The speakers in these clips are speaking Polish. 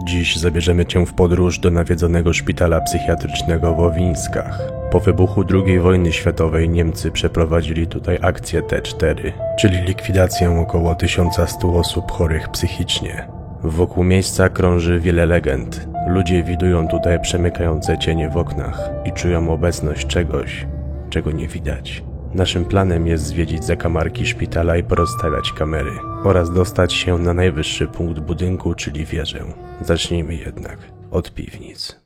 Dziś zabierzemy Cię w podróż do nawiedzonego szpitala psychiatrycznego w Łowińskach. Po wybuchu II wojny światowej Niemcy przeprowadzili tutaj akcję T4, czyli likwidację około 1100 osób chorych psychicznie. Wokół miejsca krąży wiele legend. Ludzie widują tutaj przemykające cienie w oknach i czują obecność czegoś, czego nie widać. Naszym planem jest zwiedzić zakamarki szpitala i porozstawiać kamery oraz dostać się na najwyższy punkt budynku, czyli wieżę. Zacznijmy jednak od piwnic.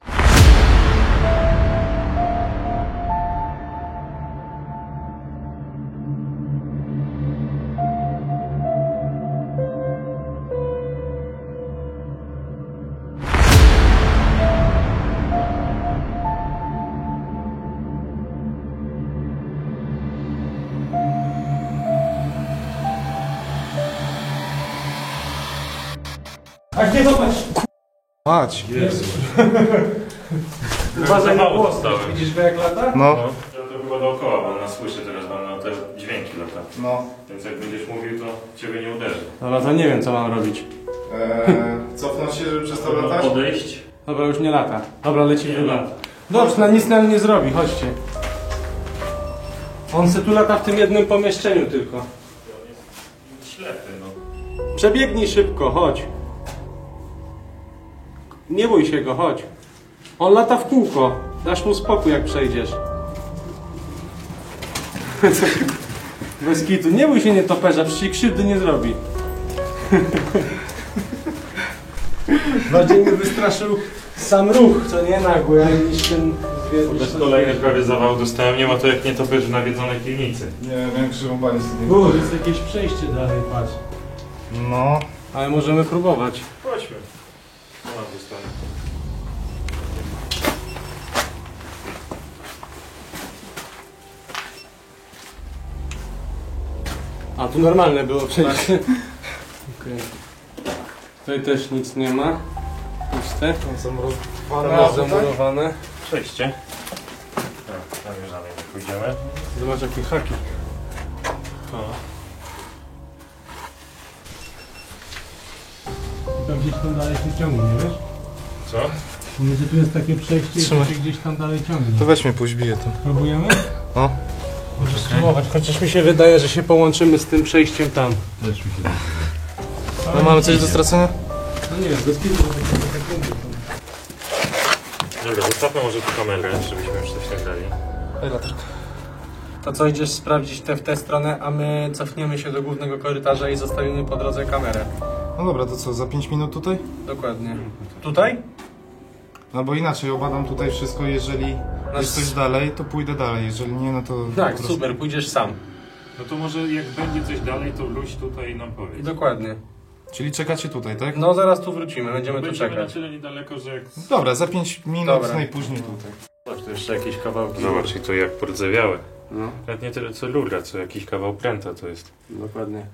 A nie zobacz! Chodź. Jezu. Uważaj na głos, widzisz go jak lata? No. Ja to chyba dookoła, bo on nas słyszy teraz, bo on na te dźwięki lata. No. Więc jak będziesz mówił, to ciebie nie uderzy. Dobra, to nie wiem co mam robić. Cofnąć się, żeby przestał latać? Podejść. Dobra, już nie lata. Dobra, leci w drugą. Dobrze, nic nam nie zrobi, chodźcie. On se tu lata w tym jednym pomieszczeniu tylko. On jest ślepy, no. Przebiegnij szybko, chodź. Nie bój się go, chodź. On lata w kółko. Dasz mu spokój jak przejdziesz. Bez kitu. Nie bój się nietoperza, przecież ci krzywdy nie zrobi. Bardziej mnie wystraszył sam ruch, co nie nagły, niż ten... Bez kolejny prawie zawał dostałem, nie ma to jak nietoperz w nawiedzonej piwnicy. Nie, większy rąbanie sobie. Jest jakieś przejście dalej, patrz. No. Ale możemy próbować. Chodźmy. Ona zostanie. A tu normalne było przejście. Okay. Tutaj też nic nie ma. Puste. Są Tam zamurowane. Przejście. Tam już dalej nie pójdziemy. Zobacz jakie haki. To gdzieś tam dalej się ciągnie, wiesz? Co? Mówię, że tu jest takie przejście i to się gdzieś tam dalej ciągnie. To weź mnie, pójdź, biję to. Próbujemy? No. Możesz spróbować, chociaż mi się wydaje, że się połączymy z tym przejściem tam. Też mi się wydaje. No mamy coś do stracenia? No nie wiem, bez kilku. Dobra, zostawmy może tu kamerę, żebyśmy już coś nagrali. Daj latarkę. To co, idziesz sprawdzić w tę stronę, a my cofniemy się do głównego korytarza i zostawimy po drodze kamerę. No dobra, to co, za 5 minut tutaj? Dokładnie. Tutaj? No bo inaczej obadam tutaj wszystko, jeżeli jest coś dalej, to pójdę dalej, jeżeli nie, no to... Tak, po prostu... super, pójdziesz sam. No to może jak będzie coś dalej, to wróć tutaj i nam powiedz. Dokładnie. Czyli czekacie tutaj, tak? No zaraz tu wrócimy, będziemy tu Będziemy na czekać. tyle niedaleko, że jak... Dobra, za 5 minut Dobra. najpóźniej tutaj. Zobacz, tu jeszcze jakieś kawałki. Zobacz, i to jak pordzewiałe. No, Nawet nie tyle co lura, co jakiś kawał pręta to jest. dokładnie.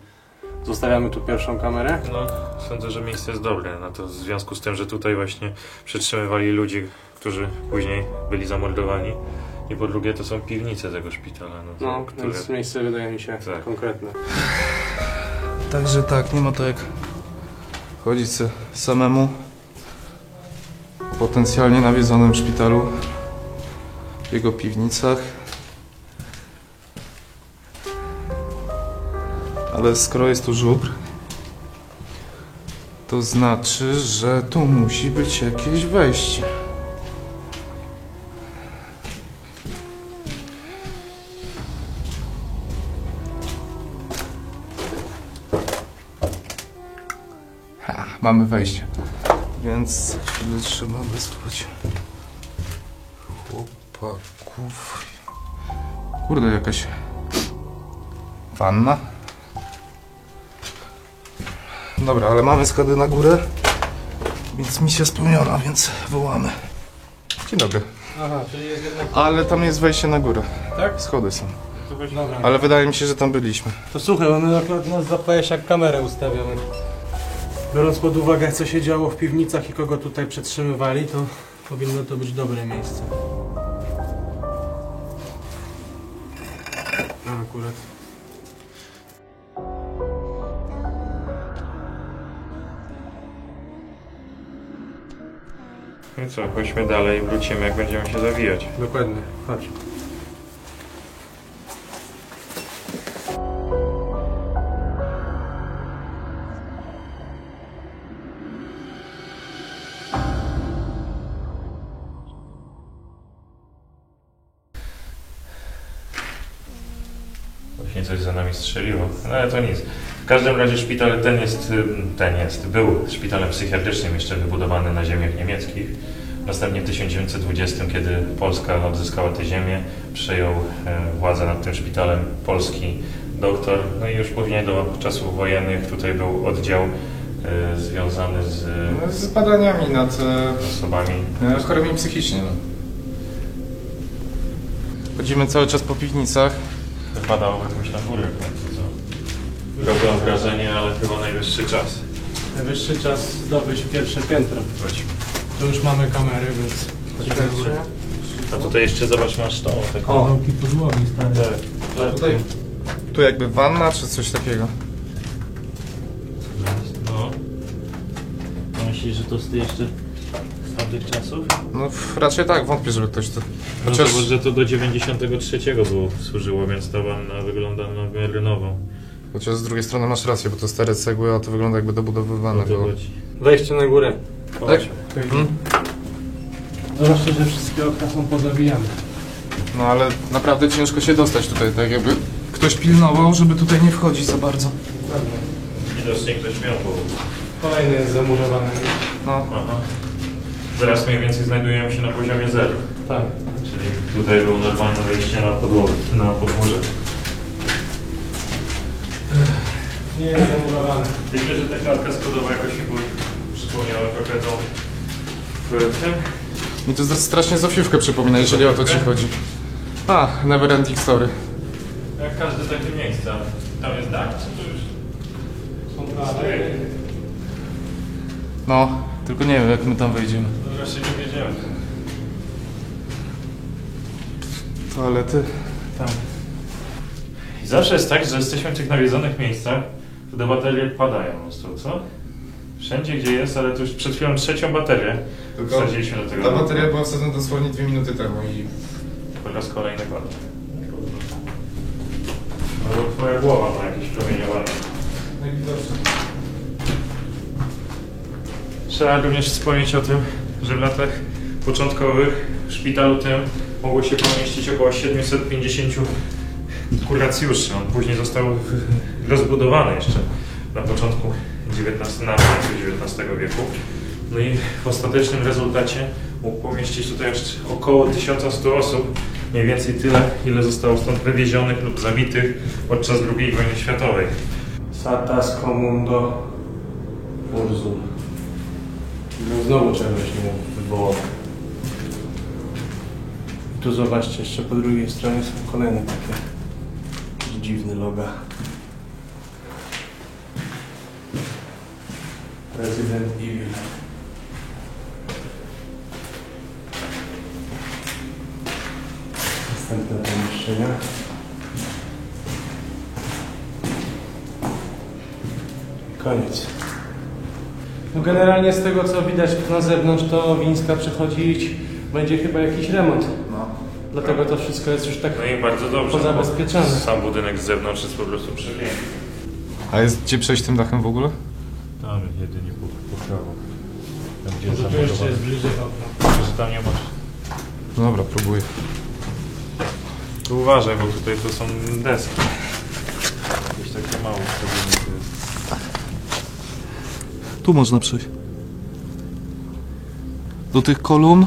Zostawiamy tu pierwszą kamerę. No, sądzę, że miejsce jest dobre na to, w związku z tym, że tutaj właśnie przetrzymywali ludzi, którzy później byli zamordowani. I po drugie to są piwnice tego szpitala, No, które... więc miejsce wydaje mi się Tak. konkretne. Także tak, nie ma to jak chodzić samemu w potencjalnie nawiedzonym szpitalu, w jego piwnicach. Ale skoro jest tu żubr, to znaczy, że tu musi być jakieś wejście. Mamy wejście, więc chwilę trzeba wysłać chłopaków. Kurde, jakaś wanna. Dobra, ale mamy schody na górę, więc misja spełniona, więc wołamy. Dzień dobry. Aha, czyli jest jednak... Ale tam jest wejście na górę. Tak? Schody są. Dobra. Ale wydaje mi się, że tam byliśmy. To słuchaj, mamy akurat nas zapajesz jak kamerę ustawiamy. Biorąc pod uwagę co się działo w piwnicach i kogo tutaj przetrzymywali, to powinno to być dobre miejsce. A, akurat. No i co, chodźmy dalej i wrócimy, jak będziemy się zawijać. Dokładnie, chodź. Właśnie coś za nami strzeliło, no ale to nic. W każdym razie szpital był szpitalem psychiatrycznym jeszcze wybudowany na ziemiach niemieckich. Następnie w 1920, kiedy Polska odzyskała tę ziemię, przejął władzę nad tym szpitalem polski doktor. No i już później do czasów wojennych tutaj był oddział związany Z badaniami nad osobami. chorymi psychicznie. Chodzimy cały czas po piwnicach. Wypadało jakąś na górę w końcu, co? Robią wrażenie, ale chyba najwyższy czas. Najwyższy czas zdobyć pierwsze piętro. Chodźmy. Tu już mamy kamery, więc... A tutaj jeszcze zobacz, masz tą taką... Kawałki podłogi stare. Tak. Tutaj, tu jakby wanna czy coś takiego. No. Myślisz, że to jeszcze z tamtych czasów? No raczej tak, wątpię, żeby ktoś to... No Chociaż... to, że to do 93 było służyło, więc ta wanna wygląda na w miarę nową. Chociaż z drugiej strony masz rację, bo to stare cegły, a to wygląda jakby dobudowywane O to było. chodzi. Wejście na górę. Tak? Zobaczcie, że wszystkie okna są pozabijane. No ale naprawdę ciężko się dostać tutaj, tak jakby ktoś pilnował, żeby tutaj nie wchodzić za bardzo. Widocznie ktoś miał powód. Kolejny jest zamurowany. No, Aha. Teraz mniej więcej znajdujemy się na poziomie 0. Tak. Czyli tutaj było normalne wejście na podłogę, na podwórze. Nie jest zamurowany. Myślę, że ta klatka schodowa jakoś mi przypomniała trochę tą w tym. mi to strasznie Zofiówkę przypomina, jeżeli o to ci chodzi. A, Never Ending Story. Jak każde takie miejsce. Tam jest dach, czy to już? Są dalej. No, tylko nie wiem jak my tam wejdziemy. No wreszcie nie wiedziałem. Toalety? Tam. I zawsze jest tak, że jesteśmy w tych nawiedzonych miejscach, to te baterie padają po prostu, co? Wszędzie gdzie jest, ale to już przed chwilą trzecią baterię wsadziliśmy do tego. Ta bateria była wsadzona dosłownie 2 minuty temu i... Po raz kolejny pada. Albo twoja głowa ma jakieś promieniowanie. Najwidoczniej. Trzeba również wspomnieć o tym, że w latach początkowych w szpitalu tym mogło się pomieścić około 750 kuracjuszy. On później został rozbudowany jeszcze na początku XIX wieku. No i w ostatecznym rezultacie mógł pomieścić tutaj aż około 1100 osób. Mniej więcej tyle, ile zostało stąd wywiezionych lub zabitych podczas II wojny światowej. Satas Comundo Urzum. No znowu czegoś nie było. I tu zobaczcie, jeszcze po drugiej stronie są kolejne takie dziwne loga. Resident Evil. Następne pomieszczenia. I koniec. No generalnie z tego co widać na zewnątrz, to Wińska przechodzić będzie chyba jakiś remont. No. Dlatego to wszystko jest już tak No i bardzo dobrze. pozabezpieczone. Sam budynek z zewnątrz jest po prostu przepiękny. A jest gdzie przejść tym dachem w ogóle? Tam jedynie po prawo. Tam gdzie jest To tu jeszcze zabudowane. jest bliżej okna. Że tam nie masz. No dobra, próbuję. Tu uważaj, bo tutaj to są deski. Jakieś takie małe ustawienie to jest. Tu można przejść. Do tych kolumn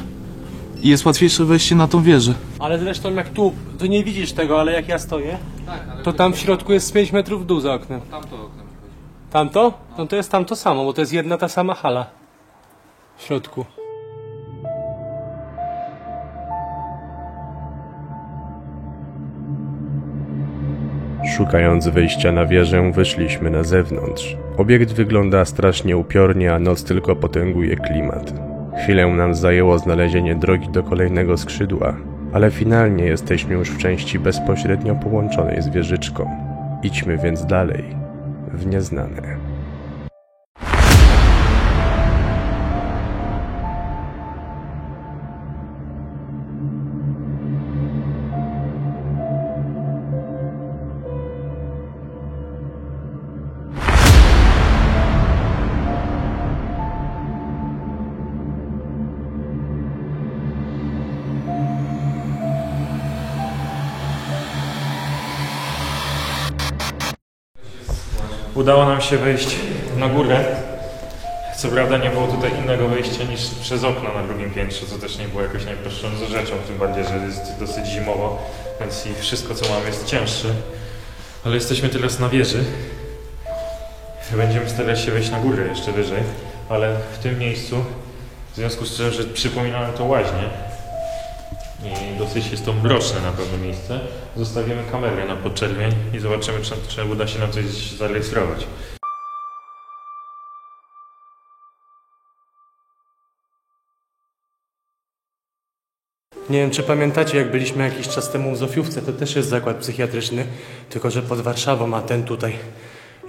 i jest łatwiejsze wejście na tą wieżę. Ale zresztą jak tu nie widzisz tego, ale jak ja stoję, to tam w środku jest 5 metrów w dół za oknem. Tamto okno. Tamto? No to jest tamto samo, bo to jest jedna ta sama hala. W środku. Szukając wyjścia na wieżę, wyszliśmy na zewnątrz. Obiekt wygląda strasznie upiornie, a noc tylko potęguje klimat. Chwilę nam zajęło znalezienie drogi do kolejnego skrzydła, ale finalnie jesteśmy już w części bezpośrednio połączonej z wieżyczką. Idźmy więc dalej, w nieznane. Udało nam się wejść na górę. Co prawda nie było tutaj innego wejścia niż przez okno na drugim piętrze, co też nie było jakoś najprostszą rzeczą, tym bardziej, że jest dosyć zimowo, więc i wszystko co mamy jest cięższe. Ale jesteśmy teraz na wieży. Będziemy starać się wejść na górę jeszcze wyżej, ale w tym miejscu, w związku z tym, że przypominałem to łaźnię i dosyć jest to mroczne na pewno miejsce, zostawimy kamerę na podczerwień i zobaczymy, czy uda się nam coś zarejestrować. Nie wiem, czy pamiętacie, jak byliśmy jakiś czas temu w Zofiówce, to też jest zakład psychiatryczny, tylko że pod Warszawą, a ten tutaj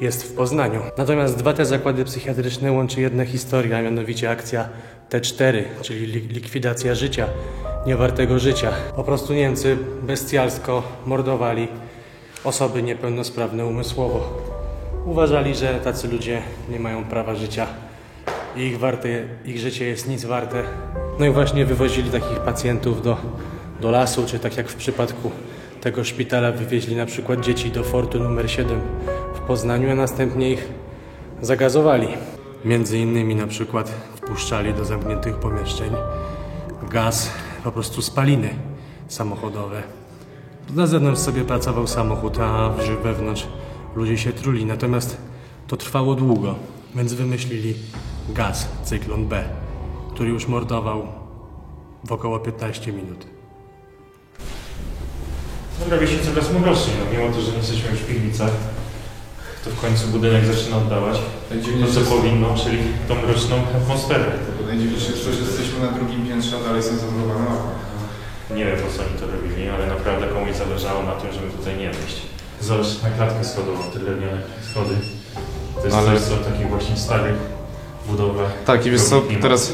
jest w Poznaniu. Natomiast dwa te zakłady psychiatryczne łączy jedna historia, a mianowicie akcja T4, czyli likwidacja życia, niewartego życia. Po prostu Niemcy bestialsko mordowali osoby niepełnosprawne umysłowo. Uważali, że tacy ludzie nie mają prawa życia i ich życie jest nic warte. No i właśnie wywozili takich pacjentów do lasu, czy tak jak w przypadku tego szpitala wywieźli na przykład dzieci do fortu numer 7 w Poznaniu, a następnie ich zagazowali. Między innymi na przykład wpuszczali do zamkniętych pomieszczeń gaz, po prostu spaliny samochodowe. Na zewnątrz sobie pracował samochód, a wewnątrz ludzie się truli. Natomiast to trwało długo, więc wymyślili gaz, cyklon B, który już mordował w około 15 minut. Robi się coraz mroczniej, no mimo to, że nie jesteśmy już w piwnicach, to w końcu budynek zaczyna oddawać to, co powinno, czyli tą mroczną atmosferę. Najdziwniejsze jest to, że jesteśmy na drugim piętrze, a dalej są zamurowane okna. Nie wiem, po co oni to robili, ale naprawdę komuś zależało na tym, żeby tutaj nie wejść. Zobacz na klatkę schodową, te drewniane schody. To jest coś, co w takich właśnie starych budowlach. Tak, i wiesz co, teraz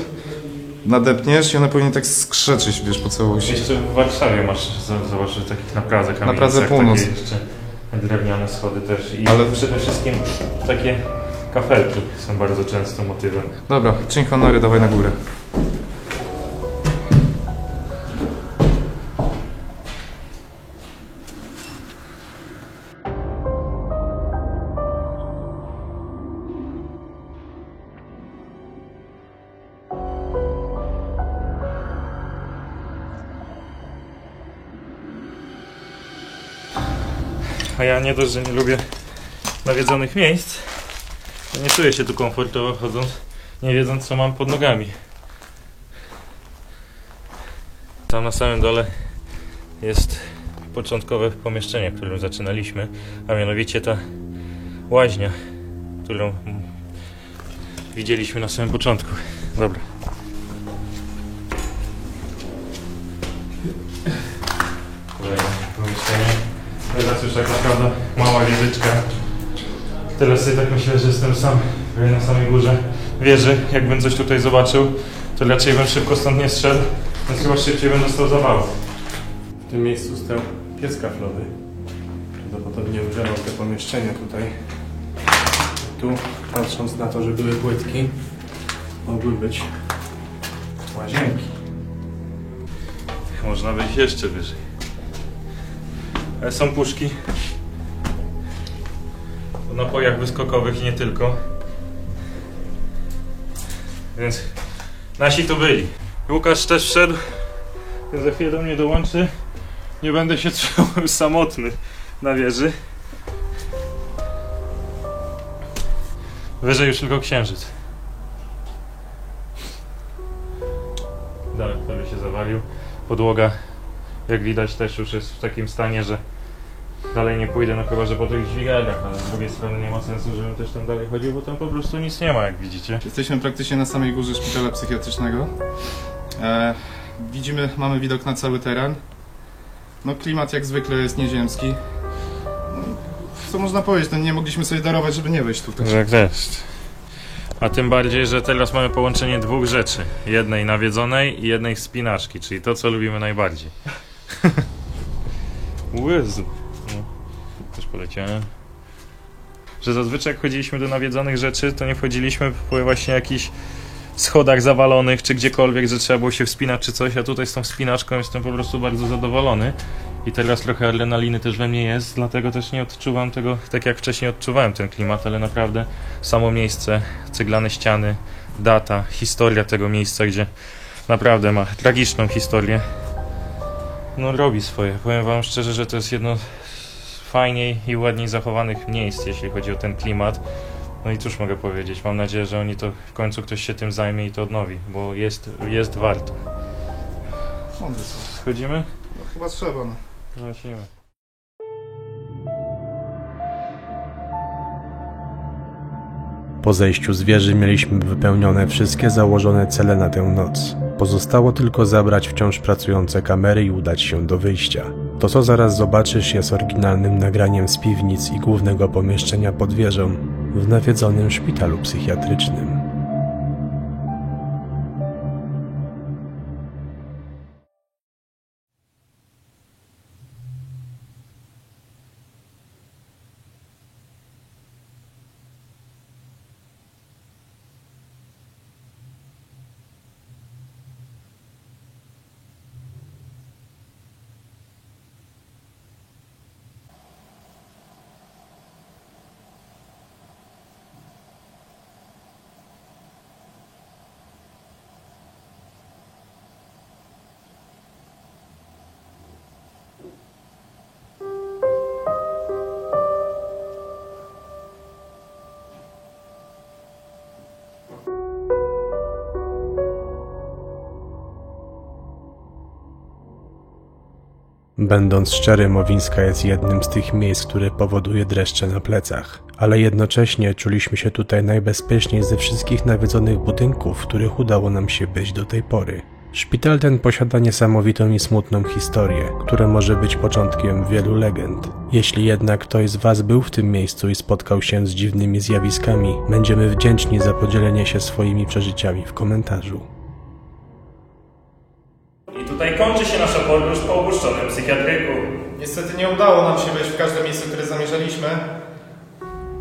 nadepniesz i one powinny tak skrzeczyć, wiesz, po całości. Jeszcze w Warszawie masz, zobacz, że takich na Pradze kamienicach, Na Pradze Północ. takie jeszcze drewniane schody też. I Ale przede wszystkim takie kafelki są bardzo często motywem. dobra, czyń honory, dawaj na górę. A ja nie dość, że nie lubię nawiedzonych miejsc, to nie czuję się tu komfortowo chodząc, nie wiedząc co mam pod nogami. Tam na samym dole jest początkowe pomieszczenie, w którym zaczynaliśmy, a mianowicie ta łaźnia, którą widzieliśmy na samym początku. Dobra. Kolejne pomieszczenie. Teraz już tak naprawdę mała wieżyczka. Teraz sobie tak myślę, że jestem sam na samej górze wieży. Jakbym coś tutaj zobaczył, to raczej bym szybko stąd nie zszedł, więc chyba szybciej bym dostał zawału. W tym miejscu stał piec kaflowy. Prawdopodobnie ogrzewał te pomieszczenia tutaj. Tu, patrząc na to, że były płytki, mogły być łazienki. Można wejść jeszcze wyżej. Ale są puszki o napojach wyskokowych i nie tylko. Więc nasi to byli. Łukasz też wszedł, za chwilę do mnie dołączy. Nie będę się czuł samotny na wieży. Wyżej już tylko księżyc. Dalej, który się zawalił. Podłoga, jak widać, też już jest w takim stanie, że dalej nie pójdę, no chyba że po tych dźwigniach, ale z drugiej strony nie ma sensu, żebym też tam dalej chodził, bo tam po prostu nic nie ma, jak widzicie. Jesteśmy praktycznie na samej górze szpitala psychiatrycznego. Mamy widok na cały teren. No klimat jak zwykle jest nieziemski. No, co można powiedzieć, no nie mogliśmy sobie darować, żeby nie wejść tutaj. Tak jest. A tym bardziej, że teraz mamy połączenie dwóch rzeczy. Jednej nawiedzonej i jednej wspinaczki, czyli to, co lubimy najbardziej. Jezu. No, też poleciałem. Że zazwyczaj jak chodziliśmy do nawiedzonych rzeczy, to nie wchodziliśmy po właśnie jakichś schodach zawalonych, czy gdziekolwiek, że trzeba było się wspinać czy coś, a tutaj z tą wspinaczką jestem po prostu bardzo zadowolony. I teraz trochę adrenaliny też we mnie jest, dlatego też nie odczuwam tego, tak jak wcześniej odczuwałem ten klimat, ale naprawdę samo miejsce, ceglane ściany, data, historia tego miejsca, gdzie naprawdę ma tragiczną historię, no robi swoje. Powiem wam szczerze, że to jest jedno z fajniej i ładniej zachowanych miejsc, jeśli chodzi o ten klimat. No i cóż mogę powiedzieć, mam nadzieję, że oni to w końcu ktoś się tym zajmie i to odnowi, bo jest warto. Mądry są. Schodzimy? No chyba trzeba, no. Lecimy. Po zejściu z wieży mieliśmy wypełnione wszystkie założone cele na tę noc. Pozostało tylko zabrać wciąż pracujące kamery i udać się do wyjścia. To, co zaraz zobaczysz, jest oryginalnym nagraniem z piwnic i głównego pomieszczenia pod wieżą w nawiedzonym szpitalu psychiatrycznym. Będąc szczerym, Owińska jest jednym z tych miejsc, które powoduje dreszcze na plecach, ale jednocześnie czuliśmy się tutaj najbezpieczniej ze wszystkich nawiedzonych budynków, w których udało nam się być do tej pory. Szpital ten posiada niesamowitą i smutną historię, która może być początkiem wielu legend. Jeśli jednak ktoś z Was był w tym miejscu i spotkał się z dziwnymi zjawiskami, będziemy wdzięczni za podzielenie się swoimi przeżyciami w komentarzu. I tutaj kończy się nasza podróż po opuszczonym psychiatryku. Niestety nie udało nam się wejść w każde miejsce, które zamierzaliśmy,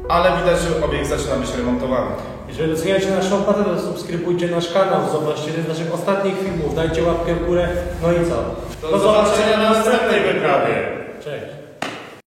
ale widać, że obiekt zaczyna być remontowany. Jeżeli doceniacie naszą pracę, to subskrybujcie nasz kanał, zobaczcie jeden z naszych ostatnich filmów, dajcie łapkę w górę, no i co? Do zobaczenia na następnej wyprawie! Cześć!